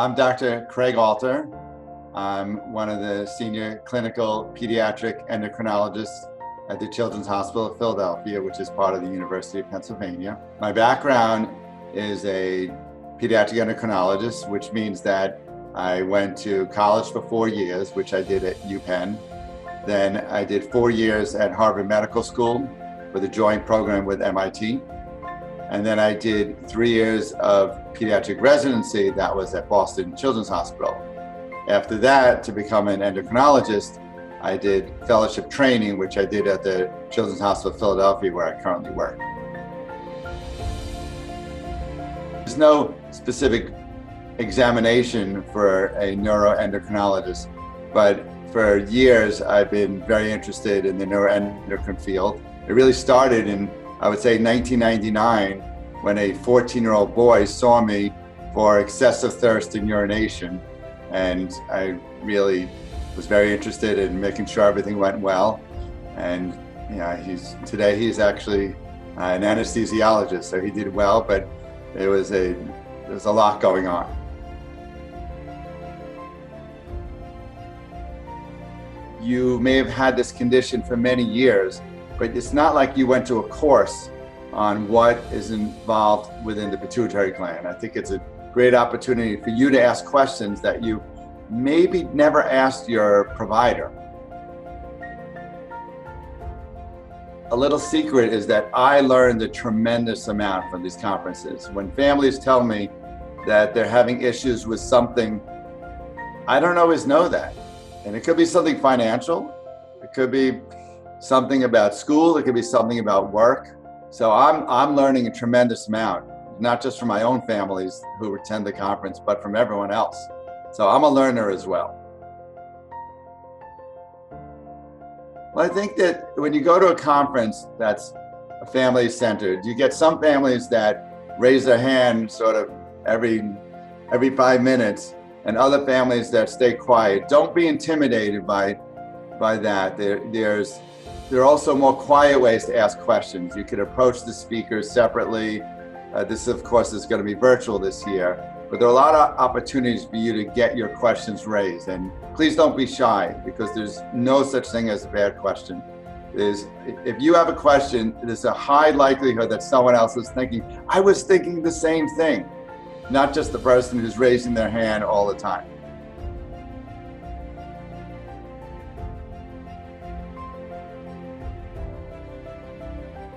I'm Dr. Craig Alter. I'm one of the senior clinical pediatric endocrinologists at the Children's Hospital of Philadelphia, which is part of the University of Pennsylvania. My background is a pediatric endocrinologist, which means that I went to college for 4 years, which I did at UPenn. Then I did 4 years at Harvard Medical School with a joint program with MIT. And then I did 3 years of pediatric residency that was at Boston Children's Hospital. After that, to become an endocrinologist, I did fellowship training, which I did at the Children's Hospital of Philadelphia, where I currently work. There's no specific examination for a neuroendocrinologist, but for years I've been very interested in the neuroendocrine field. It really started in, I would say, 1999, when a 14-year-old boy saw me for excessive thirst and urination. And I really was very interested in making sure everything went well. And today he's actually an anesthesiologist, so he did well, but there was a lot going on. You may have had this condition for many years, but it's not like you went to a course on what is involved within the pituitary gland. I think it's a great opportunity for you to ask questions that you maybe never asked your provider. A little secret is that I learned a tremendous amount from these conferences. When families tell me that they're having issues with something, I don't always know that. And it could be something financial, it could be something about school, it could be something about work. So I'm learning a tremendous amount, not just from my own families who attend the conference, but from everyone else. So I'm a learner as well. Well, I think that when you go to a conference that's family-centered, you get some families that raise their hand sort of every 5 minutes, and other families that stay quiet. Don't be intimidated by that. There are also more quiet ways to ask questions. You could approach the speakers separately. This, of course, is going to be virtual this year, but there are a lot of opportunities for you to get your questions raised. And please don't be shy, because there's no such thing as a bad question. If you have a question, there's a high likelihood that someone else is thinking, I was thinking the same thing, not just the person who's raising their hand all the time.